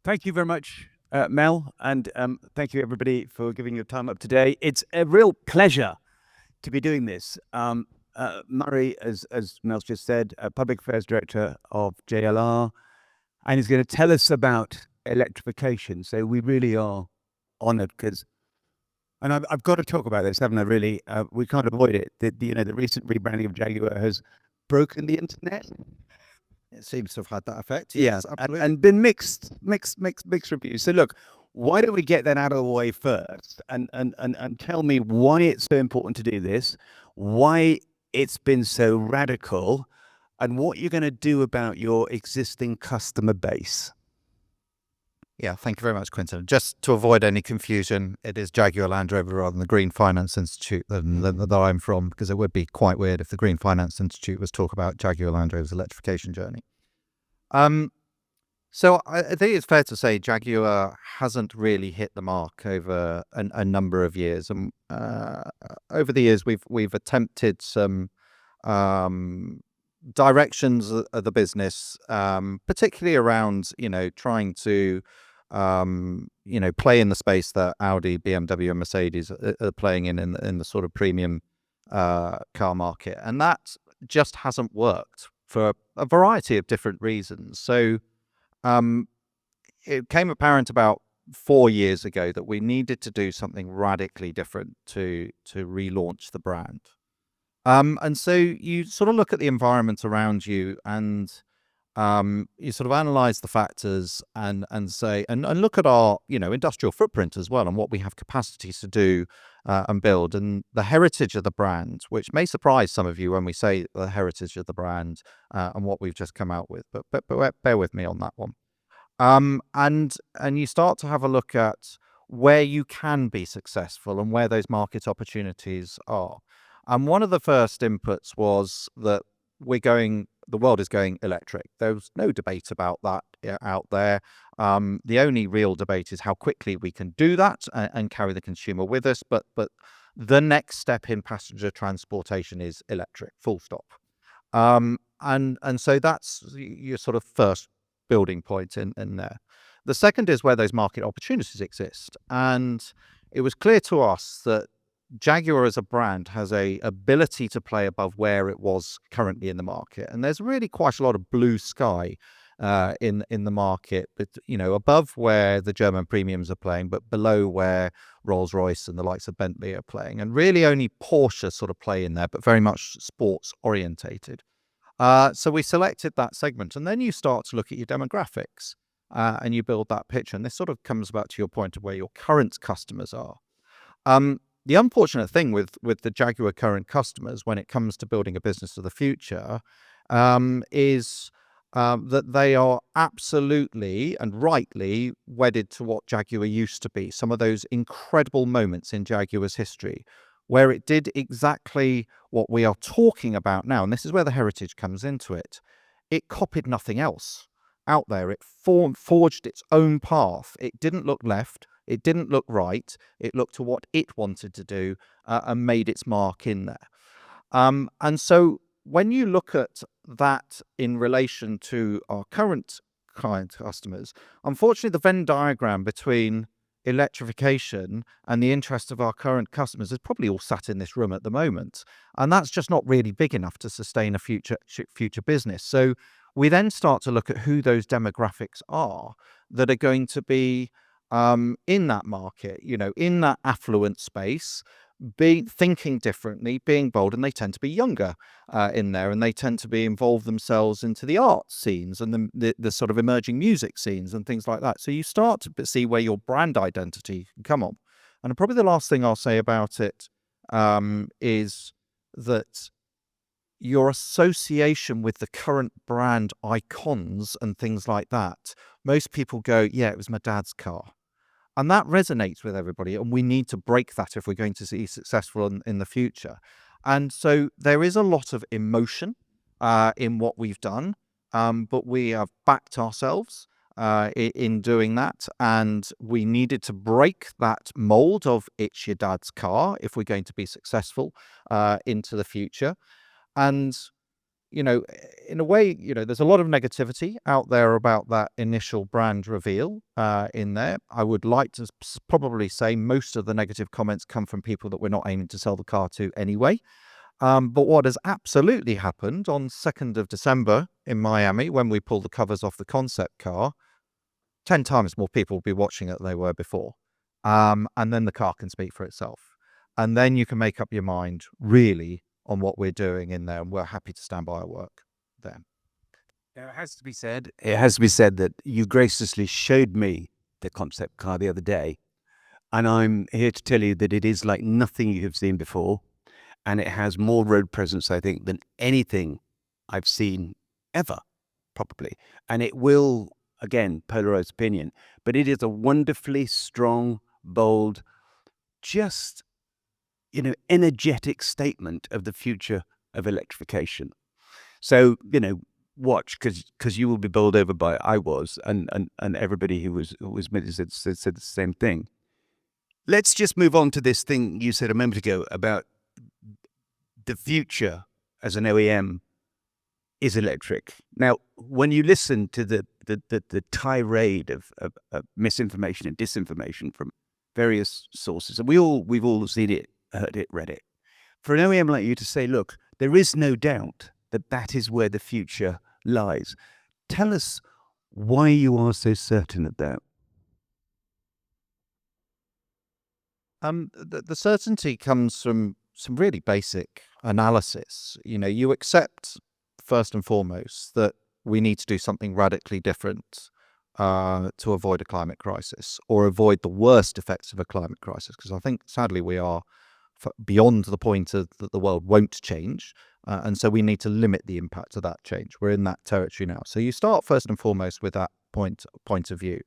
Thank you very much, Mel, and thank you everybody for giving your time up today. It's a real pleasure to be doing this. Murray, as Mel's just said, Public Affairs Director of JLR, and he's going to tell us about electrification. So we really are honoured because, and I've got to talk about this, haven't I? Really, we can't avoid it. The recent rebranding of Jaguar has broken the internet. It seems to have had that effect. Yeah, Yes, absolutely. and been mixed reviews. So look, why don't we get that out of the way first, and tell me why it's so important to do this, why it's been so radical, and what you're going to do about your existing customer base. Yeah, thank you very much, Quentin. Just to avoid any confusion, it is Jaguar Land Rover rather than the Green Finance Institute that I'm from, because it would be quite weird if the Green Finance Institute was talk about Jaguar Land Rover's electrification journey. So I think it's fair to say Jaguar hasn't really hit the mark over a number of years, and over the years we've attempted some directions of the business, particularly around trying to play in the space that Audi, BMW, and Mercedes are playing in the sort of premium car market, and that just hasn't worked for a variety of different reasons. So it became apparent about 4 years ago that we needed to do something radically different to relaunch the brand. And so you sort of look at the environment around you, and you sort of analyze the factors and say and look at our industrial footprint as well, and what we have capacities to do and build, and the heritage of the brand, which may surprise some of you when we say the heritage of the brand and what we've just come out with. But bear with me on that one. And you start to have a look at where you can be successful and where those market opportunities are. And one of the first inputs was that the world is going electric. There was no debate about that out there. The only real debate is how quickly we can do that and carry the consumer with us. But the next step in passenger transportation is electric, full stop. And so that's your sort of first building point in there. The second is where those market opportunities exist. And it was clear to us that Jaguar as a brand has a ability to play above where it was currently in the market. And there's really quite a lot of blue sky in the market, but above where the German premiums are playing, but below where Rolls-Royce and the likes of Bentley are playing. And really only Porsche sort of play in there, but very much sports orientated. So we selected that segment, and then you start to look at your demographics and you build that picture. And this sort of comes back to your point of where your current customers are. The unfortunate thing with the Jaguar current customers when it comes to building a business of the future is that they are absolutely and rightly wedded to what Jaguar used to be. Some of those incredible moments in Jaguar's history where it did exactly what we are talking about now. And this is where the heritage comes into it. It copied nothing else out there. It forged its own path. It didn't look left. It didn't look right. It looked to what it wanted to do and made its mark in there. And so when you look at that in relation to our current client customers, unfortunately, the Venn diagram between electrification and the interest of our current customers is probably all sat in this room at the moment. And that's just not really big enough to sustain a future business. So we then start to look at who those demographics are that are going to be in that market, in that affluent space, thinking differently, being bold, and they tend to be younger in there, and they tend to be involved themselves into the art scenes and the sort of emerging music scenes and things like that. So you start to see where your brand identity can come on. And probably the last thing I'll say about it is that your association with the current brand icons and things like that, most people go, yeah, it was my dad's car. And that resonates with everybody, and we need to break that if we're going to be successful in the future. And so there is a lot of emotion in what we've done, but we have backed ourselves in doing that, and we needed to break that mold of it's your dad's car if we're going to be successful into the future. And in a way, there's a lot of negativity out there about that initial brand reveal in there. I would like to probably say most of the negative comments come from people that we're not aiming to sell the car to anyway. But what has absolutely happened on 2nd of December in Miami, when we pulled the covers off the concept car, 10 times more people will be watching it than they were before. And then the car can speak for itself. And then you can make up your mind really on what we're doing in there. And we're happy to stand by our work there. Now, it has to be said that you graciously showed me the concept car the other day. And I'm here to tell you that it is like nothing you have seen before. And it has more road presence, I think, than anything I've seen ever, probably. And it will, again, polarize opinion, but it is a wonderfully strong, bold, just, energetic statement of the future of electrification. So, watch, because you will be bowled over by I was, and everybody who was with me said the same thing. Let's just move on to this thing you said a moment ago about the future as an OEM is electric. Now, when you listen to the tirade of misinformation and disinformation from various sources, and we've all seen it, heard it, read it. For an OEM like you to say, look, there is no doubt that is where the future lies. Tell us why you are so certain of that. The certainty comes from some really basic analysis. You accept first and foremost that we need to do something radically different to avoid a climate crisis, or avoid the worst effects of a climate crisis, because I think sadly we are beyond the point that the world won't change, and so we need to limit the impact of that change. We're in that territory now. So you start first and foremost with that point of view.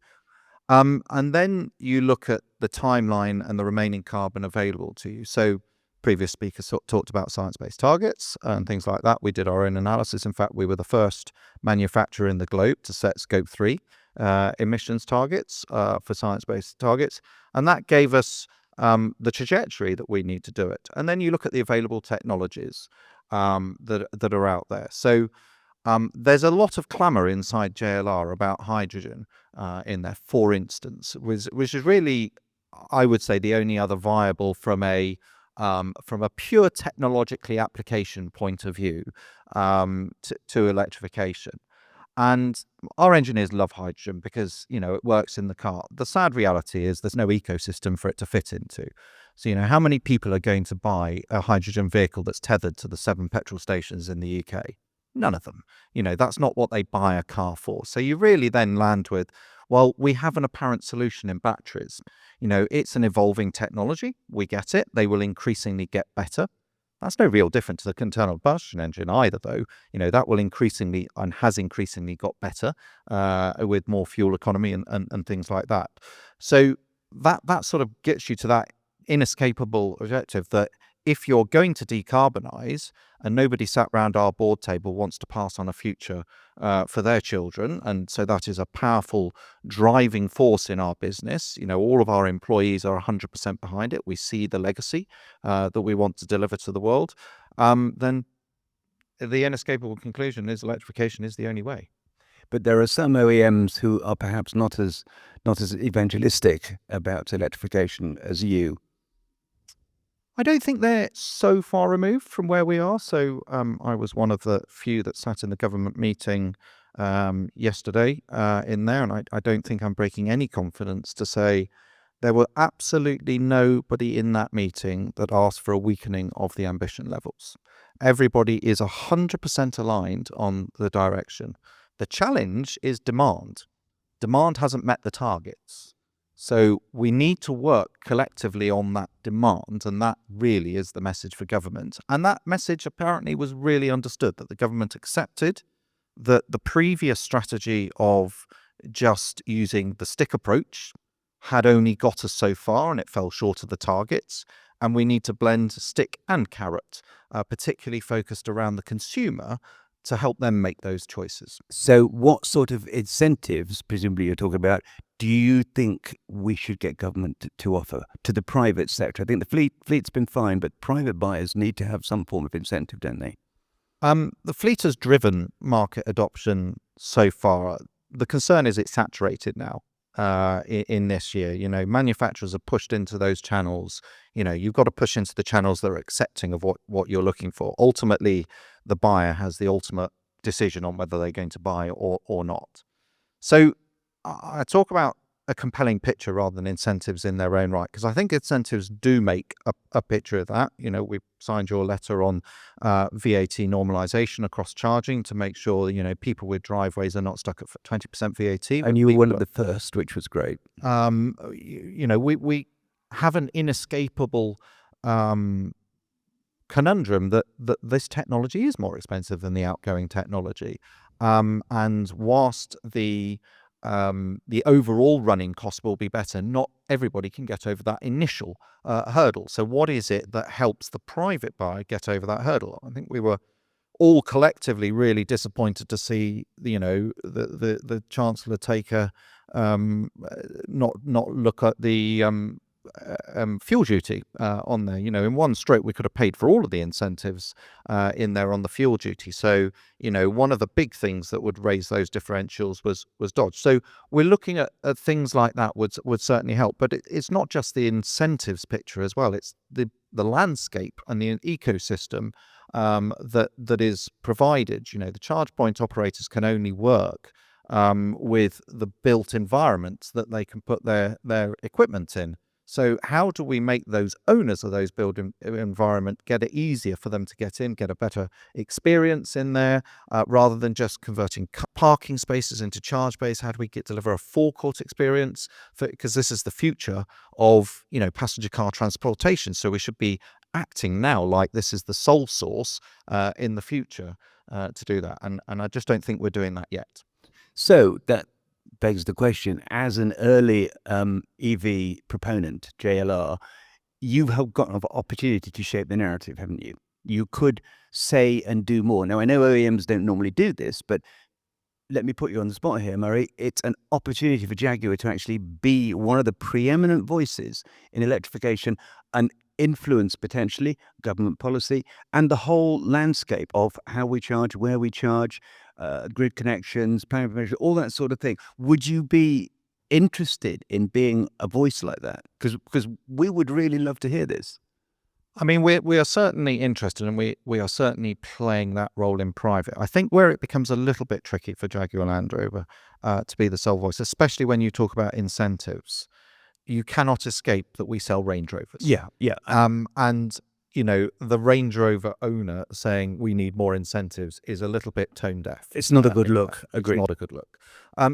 And then you look at the timeline and the remaining carbon available to you. So previous speakers talked about science-based targets and things like that. We did our own analysis. In fact, we were the first manufacturer in the globe to set Scope 3 emissions targets for science-based targets. And that gave us the trajectory that we need to do it. And then you look at the available technologies that are out there. So there's a lot of clamour inside JLR about hydrogen in there, for instance, which is really, I would say, the only other viable from a pure technologically application point of view to electrification. And our engineers love hydrogen because, it works in the car. The sad reality is there's no ecosystem for it to fit into. So, how many people are going to buy a hydrogen vehicle that's tethered to the 7 petrol stations in the UK? None of them. That's not what they buy a car for. So you really then land with, well, we have an apparent solution in batteries. It's an evolving technology. We get it. They will increasingly get better. That's no real different to the internal combustion engine either, though. That will increasingly and has increasingly got better with more fuel economy and things like that. So that sort of gets you to that inescapable objective that if you're going to decarbonize, and nobody sat round our board table wants to pass on a future for their children, and so that is a powerful driving force in our business. All of our employees are 100% behind it. We see the legacy that we want to deliver to the world. Then the inescapable conclusion is electrification is the only way. But there are some OEMs who are perhaps not as evangelistic about electrification as you. I don't think they're so far removed from where we are. So I was one of the few that sat in the government meeting yesterday in there, and I don't think I'm breaking any confidence to say there were absolutely nobody in that meeting that asked for a weakening of the ambition levels. Everybody is 100% aligned on the direction. The challenge is demand. Demand hasn't met the targets. So we need to work collectively on that demand, and that really is the message for government. And that message apparently was really understood, that the government accepted that the previous strategy of just using the stick approach had only got us so far, and it fell short of the targets. And we need to blend stick and carrot, particularly focused around the consumer, to help them make those choices. So what sort of incentives, presumably you're talking about, do you think we should get government to offer to the private sector? I think the fleet's been fine, but private buyers need to have some form of incentive, don't they? The fleet has driven market adoption so far. The concern is it's saturated now in this year. You know, manufacturers have pushed into those channels. You know, you've got to push into the channels that are accepting of what you're looking for. Ultimately, the buyer has the ultimate decision on whether they're going to buy or not. So I talk about a compelling picture rather than incentives in their own right, because I think incentives do make a picture of that. You know, we signed your letter on VAT normalization across charging to make sure, you know, people with driveways are not stuck at 20% VAT. And you were one of the first, which was great. You know, we have an inescapable conundrum that this technology is more expensive than the outgoing technology. And whilst the overall running cost will be better, not everybody can get over that initial hurdle. So what is it that helps the private buyer get over that hurdle? I think we were all collectively really disappointed to see, you know, the Chancellor take a not look at the fuel duty on there. You know, in one stroke we could have paid for all of the incentives in there on the fuel duty. So, you know, one of the big things that would raise those differentials was Dodge. So we're looking at things like that would certainly help. But it's not just the incentives picture as well. It's the landscape and the ecosystem that is provided. You know, the charge point operators can only work with the built environments that they can put their equipment in. So how do we make those owners of those built environment get it easier for them to get in, get a better experience in there, rather than just converting parking spaces into charge bays? How do we deliver a forecourt experience? Because this is the future of, you know, passenger car transportation. So we should be acting now like this is the sole source in the future to do that. And I just don't think we're doing that yet. So that begs the question, as an early EV proponent, JLR, you've got an opportunity to shape the narrative, haven't you? You could say and do more. Now, I know OEMs don't normally do this, but let me put you on the spot here, Murray. It's an opportunity for Jaguar to actually be one of the preeminent voices in electrification and influence potentially government policy and the whole landscape of how we charge, where we charge, grid connections, planning information, all that sort of thing. Would you be interested in being a voice like that? Because we would really love to hear this. I mean, we are certainly interested, and we are certainly playing that role in private. I think where it becomes a little bit tricky for Jaguar Land Rover to be the sole voice, especially when you talk about incentives, you cannot escape that we sell Range Rovers. Yeah. And you know, the Range Rover owner saying we need more incentives is a little bit tone deaf. It's not a good look. Agreed. It's not a good look.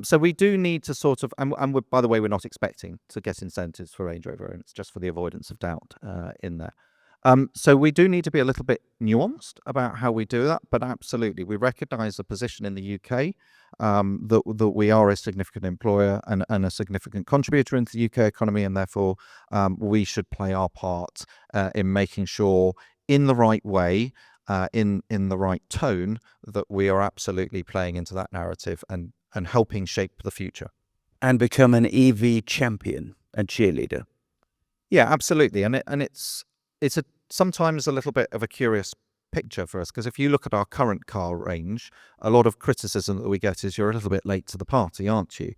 So we do need to sort of, and by the way, we're not expecting to get incentives for Range Rover, and it's just for the avoidance of doubt in there. So we do need to be a little bit nuanced about how we do that, but absolutely, we recognise the position in the UK that we are a significant employer and a significant contributor into the UK economy, and therefore we should play our part in making sure, in the right way, in the right tone, that we are absolutely playing into that narrative and helping shape the future. And become an EV champion and cheerleader. Yeah, absolutely, and it's sometimes a little bit of a curious picture for us, because if you look at our current car range, a lot of criticism that we get is you're a little bit late to the party, aren't you?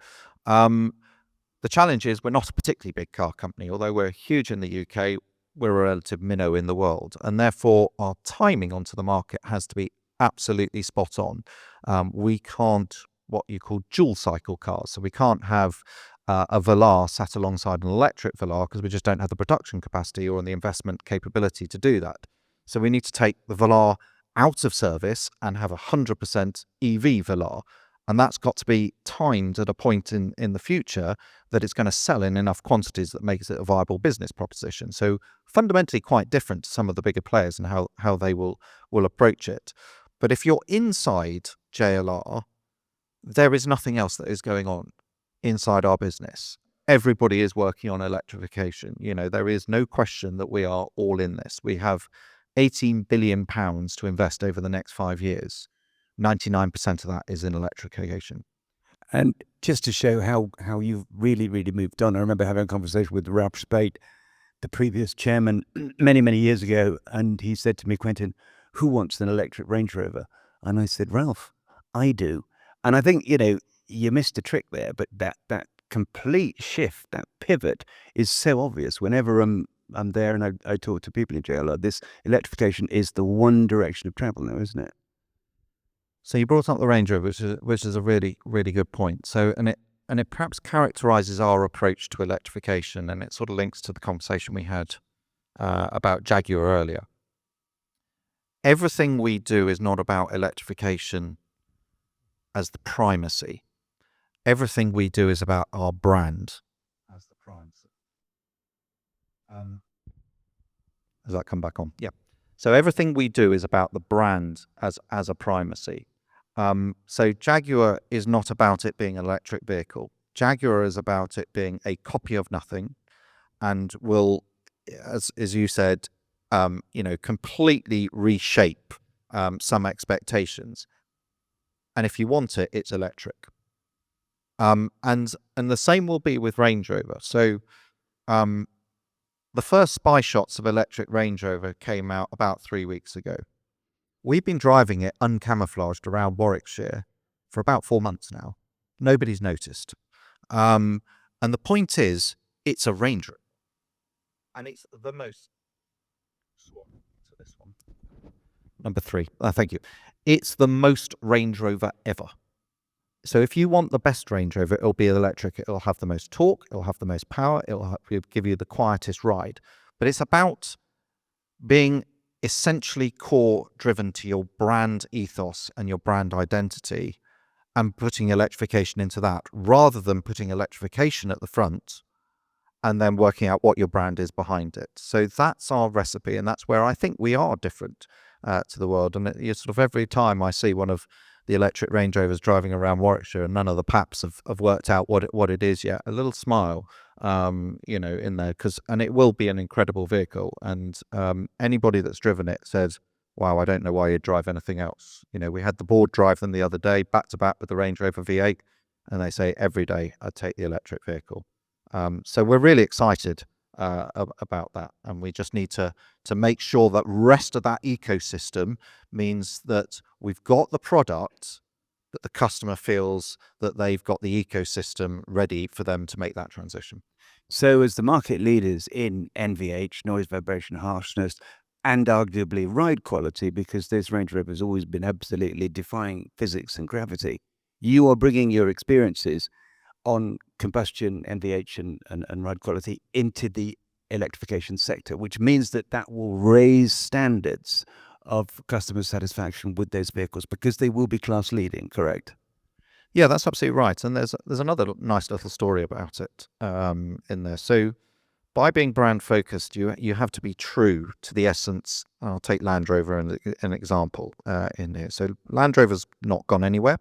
The challenge is we're not a particularly big car company. Although we're huge in the UK, we're a relative minnow in the world, and therefore our timing onto the market has to be absolutely spot on. We can't what you call dual cycle cars, so we can't have a Velar sat alongside an electric Velar because we just don't have the production capacity or the investment capability to do that. So we need to take the Velar out of service and have 100% EV Velar. And that's got to be timed at a point in the future that it's going to sell in enough quantities that makes it a viable business proposition. So fundamentally quite different to some of the bigger players and how they will approach it. But if you're inside JLR, there is nothing else that is going on inside our business. Everybody is working on electrification. You know, there is no question that we are all in this. We have £18 billion to invest over the next 5 years. 99% of that is in electrification. And just to show how you've really, really moved on, I remember having a conversation with Ralph Spate, the previous chairman, many, many years ago, and he said to me, Quentin, who wants an electric Range Rover? And I said, Ralph, I do. And I think, you missed a trick there, but that complete shift, that pivot is so obvious whenever I'm there and I talk to people in JLR. This electrification is the one direction of travel now, isn't it? So you brought up the Range Rover, which is a really, really good point. So, and it perhaps characterizes our approach to electrification, and it sort of links to the conversation we had about Jaguar earlier. Everything we do is not about electrification as the primacy. Everything we do is about our brand as the primacy. Does that come back on? Yeah. So everything we do is about the brand as a primacy. So Jaguar is not about it being an electric vehicle. Jaguar is about it being a copy of nothing, and will, as you said, completely reshape some expectations. And if you want it, it's electric. And the same will be with Range Rover. So the first spy shots of electric Range Rover came out about 3 weeks ago. We've been driving it uncamouflaged around Warwickshire for about 4 months now. Nobody's noticed. And the point is, it's a Range Rover. And it's the most... to this one. Number 3. Thank you. It's the most Range Rover ever. So if you want the best Range Rover, it'll be electric. It'll have the most torque. It'll have the most power. It'll give you the quietest ride. But it's about being essentially core driven to your brand ethos and your brand identity, and putting electrification into that, rather than putting electrification at the front and then working out what your brand is behind it. So that's our recipe, and that's where I think we are different to the world. And you sort of, every time I see one of the electric Range Rovers driving around Warwickshire and none of the paps have worked out what it is yet, a little smile in there, and it will be an incredible vehicle. And anybody that's driven it says, wow, I don't know why you'd drive anything else. We had the board drive them the other day, back to back with the Range Rover V8, and they say every day I'd take the electric vehicle. So we're really excited about that, and we just need to make sure that rest of that ecosystem means that we've got the product, that the customer feels that they've got the ecosystem ready for them to make that transition. So as the market leaders in NVH, noise, vibration, harshness, and arguably ride quality, because this Range Rover has always been absolutely defying physics and gravity, you are bringing your experiences on combustion, NVH, and ride quality into the electrification sector, which means that will raise standards of customer satisfaction with those vehicles, because they will be class leading, correct? Yeah, that's absolutely right. And there's another nice little story about it in there. So by being brand focused, you have to be true to the essence. I'll take Land Rover as an example in here. So Land Rover's not gone anywhere.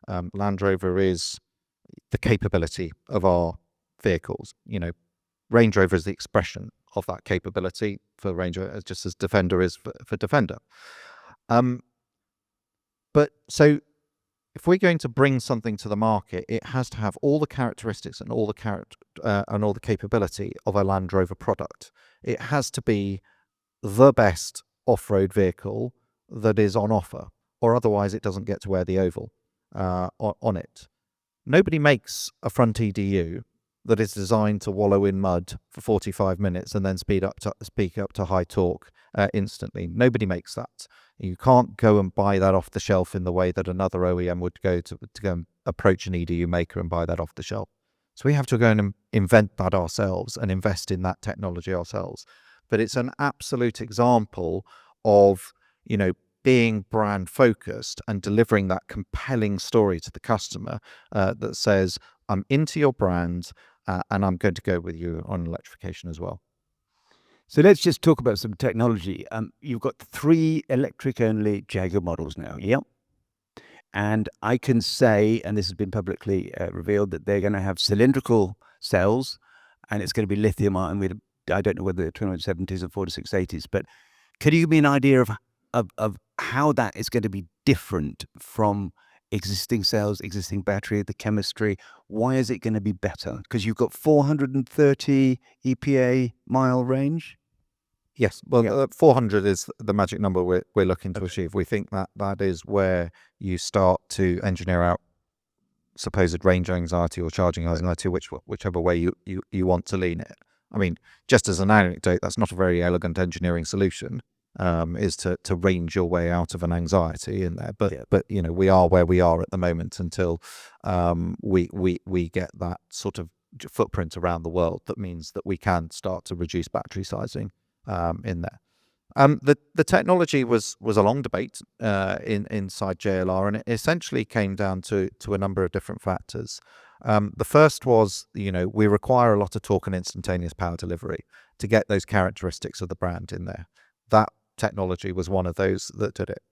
Land Rover is the capability of our vehicles. Range Rover is the expression of that capability for Range Rover, just as Defender is for Defender. But so if we're going to bring something to the market, it has to have all the characteristics and all the capability of a Land Rover product. It has to be the best off-road vehicle that is on offer, or otherwise it doesn't get to wear the oval on it. Nobody makes a front EDU that is designed to wallow in mud for 45 minutes and then speak up to high torque instantly. Nobody makes that. You can't go and buy that off the shelf in the way that another OEM would go to go and approach an EDU maker and buy that off the shelf. So we have to go and invent that ourselves and invest in that technology ourselves. But it's an absolute example of, being brand focused and delivering that compelling story to the customer that says, I'm into your brand and I'm going to go with you on electrification as well. So let's just talk about some technology. You've got 3 electric-only Jaguar models now, yep. And I can say, and this has been publicly revealed, that they're going to have cylindrical cells, and it's going to be lithium-ion. I don't know whether they're 270s or 4680s, but could you give me an idea of how that is going to be different from existing cells, existing battery, the chemistry? Why is it going to be better? Because you've got 430 EPA mile range. Yes, well, Yeah. 400 is the magic number we're looking to achieve. We think that is where you start to engineer out supposed range anxiety or charging anxiety, whichever way you want to lean it. I mean, just as an anecdote, that's not a very elegant engineering solution. Is to range your way out of an anxiety in there, but we are where we are at the moment until we get that sort of footprint around the world that means that we can start to reduce battery sizing in there. The technology was a long debate inside JLR, and it essentially came down to a number of different factors. The first was, we require a lot of torque and instantaneous power delivery to get those characteristics of the brand in there. That technology was one of those that did it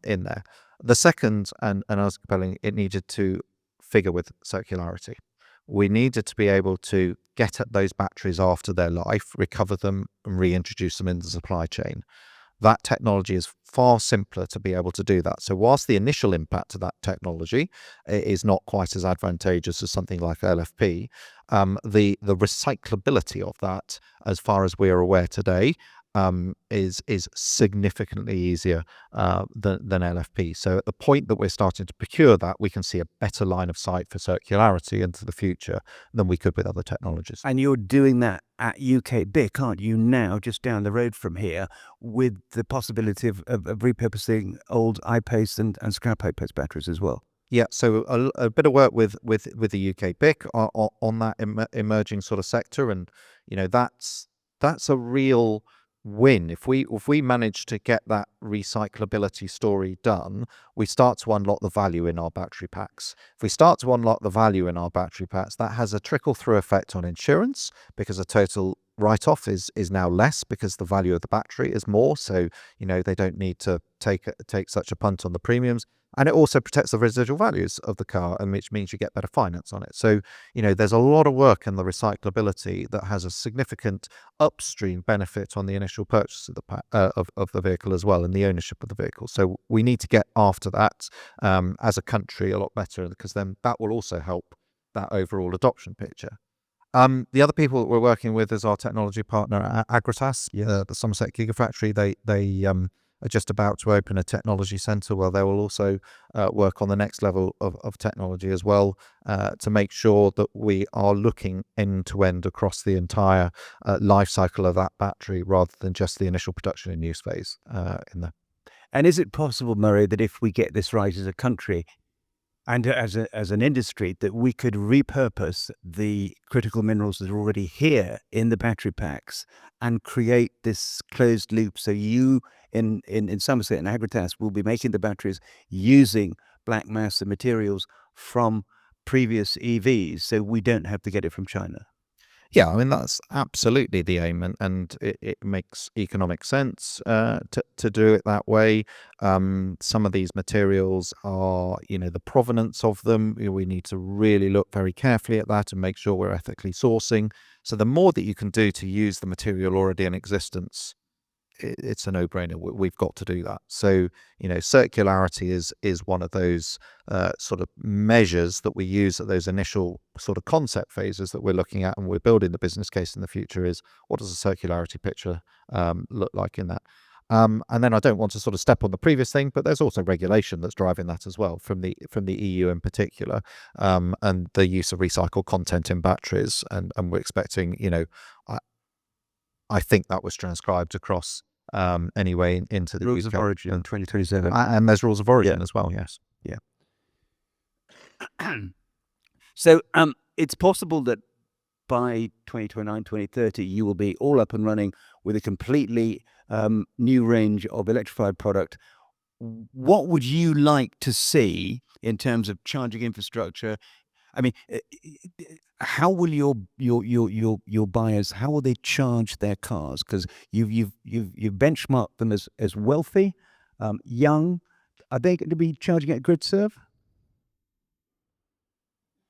in there. The second, and as compelling, it needed to figure with circularity. We needed to be able to get at those batteries after their life, recover them, and reintroduce them in the supply chain. That technology is far simpler to be able to do that. So whilst the initial impact of that technology is not quite as advantageous as something like LFP, the recyclability of that, as far as we are aware today, is significantly easier than LFP. So at the point that we're starting to procure that, we can see a better line of sight for circularity into the future than we could with other technologies. And you're doing that at UK BIC, aren't you, now, just down the road from here, with the possibility of repurposing old I-Pace and scrap I-Pace batteries as well? Yeah, so a bit of work with the UK BIC on that emerging sort of sector, and that's a real win. If we manage to get that recyclability story done, we start to unlock the value in our battery packs. If we start to unlock the value in our battery packs, that has a trickle through effect on insurance, because a total write-off is now less because the value of the battery is more. So they don't need to take such a punt on the premiums. And it also protects the residual values of the car, and which means you get better finance on it. So, there's a lot of work in the recyclability that has a significant upstream benefit on the initial purchase of the vehicle as well, and the ownership of the vehicle. So we need to get after that as a country a lot better, because then that will also help that overall adoption picture. The other people that we're working with is our technology partner Agratas, the Somerset Gigafactory. They are just about to open a technology centre where they will also work on the next level of technology as well, to make sure that we are looking end to end across the entire life cycle of that battery, rather than just the initial production and use phase in there. And is it possible, Murray, that if we get this right as a country and as an industry, that we could repurpose the critical minerals that are already here in the battery packs and create this closed loop? So you in Somerset and Agratas will be making the batteries using black mass and materials from previous EVs, so we don't have to get it from China. Yeah, I mean, that's absolutely the aim, and it makes economic sense to do it that way. Some of these materials are, the provenance of them, we need to really look very carefully at that and make sure we're ethically sourcing. So the more that you can do to use the material already in existence, it's a no-brainer. We've got to do that. So, circularity is one of those sort of measures that we use at those initial sort of concept phases that we're looking at, and we're building the business case in the future. Is what does a circularity picture look like in that? And then I don't want to sort of step on the previous thing, but there's also regulation that's driving that as well, from the EU in particular, and the use of recycled content in batteries. And we're expecting, I think that was transcribed across anyway into the Rules of UK. origin in 2027. And there's rules of origin as well, yes. Yeah. So it's possible that by 2029, 2030, you will be all up and running with a completely new range of electrified product. What would you like to see in terms of charging infrastructure? I mean, how will your buyers, how will they charge their cars? Because you've benchmarked them as wealthy, young. Are they going to be charging at grid serve?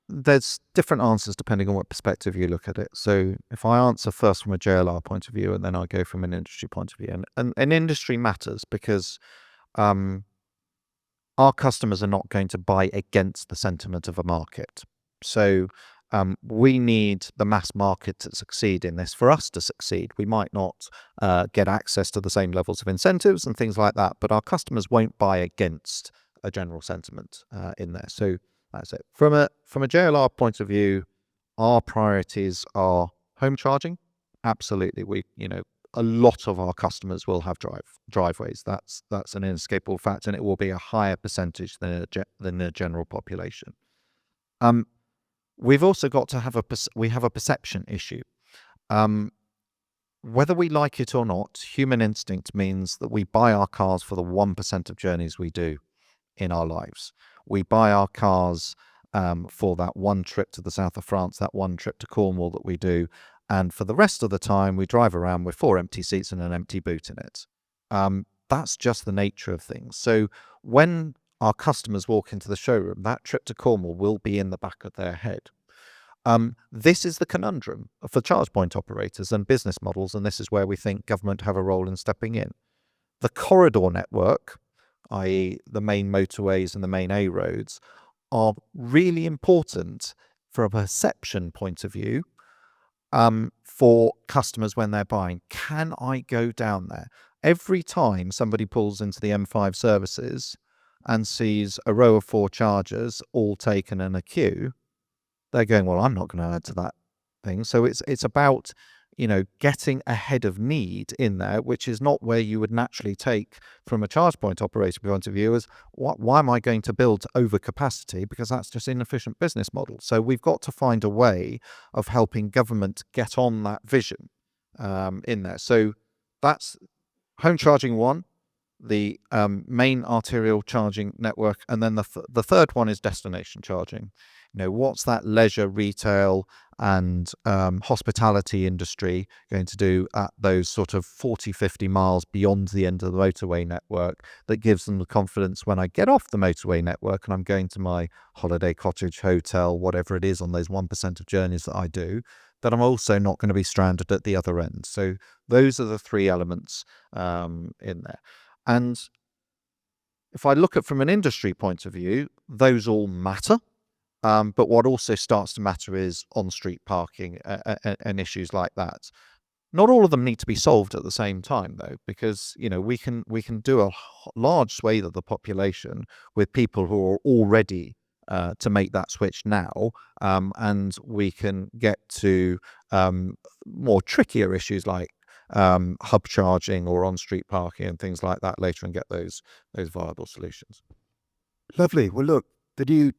There's different answers depending on what perspective you look at it. So if I answer first from a JLR point of view, and then I go from an industry point of view, and an industry matters because our customers are not going to buy against the sentiment of a market. So We need the mass market to succeed in this. For us to succeed, we might not get access to the same levels of incentives and things like that, but our customers won't buy against a general sentiment in there. So that's it. From a JLR point of view, our priorities are home charging. Absolutely, a lot of our customers will have driveways. That's an inescapable fact, and it will be a higher percentage than the general population. We've also got to have a perception issue. Whether we like it or not, human instinct means that we buy our cars for the 1% of journeys we do in our lives. We buy our cars for that one trip to the south of France, that one trip to Cornwall that we do. And for the rest of the time, we drive around with 4 empty seats and an empty boot in it. That's just the nature of things. So when our customers walk into the showroom, that trip to Cornwall will be in the back of their head. This is the conundrum for charge point operators and business models, and this is where we think government have a role in stepping in. The corridor network, i.e. the main motorways and the main A roads, are really important from a perception point of view for customers when they're buying. Can I go down there? Every time somebody pulls into the M5 services and sees a row of 4 chargers all taken in a queue, they're going, well, I'm not going to add to that thing. So it's about, getting ahead of need in there, which is not where you would naturally take from a charge point operator point of view, as why am I going to build over capacity? Because that's just inefficient business model. So we've got to find a way of helping government get on that vision in there. So that's home charging one, the main arterial charging network, and then the third one is destination charging. What's that leisure, retail, and hospitality industry going to do at those sort of 40, 50 miles beyond the end of the motorway network that gives them the confidence when I get off the motorway network and I'm going to my holiday cottage, hotel, whatever it is on those 1% of journeys that I do, that I'm also not going to be stranded at the other end. So those are the 3 elements in there. And if I look at from an industry point of view, those all matter. But what also starts to matter is on-street parking and issues like that. Not all of them need to be solved at the same time, though, because we can do a large swathe of the population with people who are all ready to make that switch now, and we can get to more trickier issues like hub charging or on-street parking and things like that later, and get those viable solutions. Lovely. Well, look, the new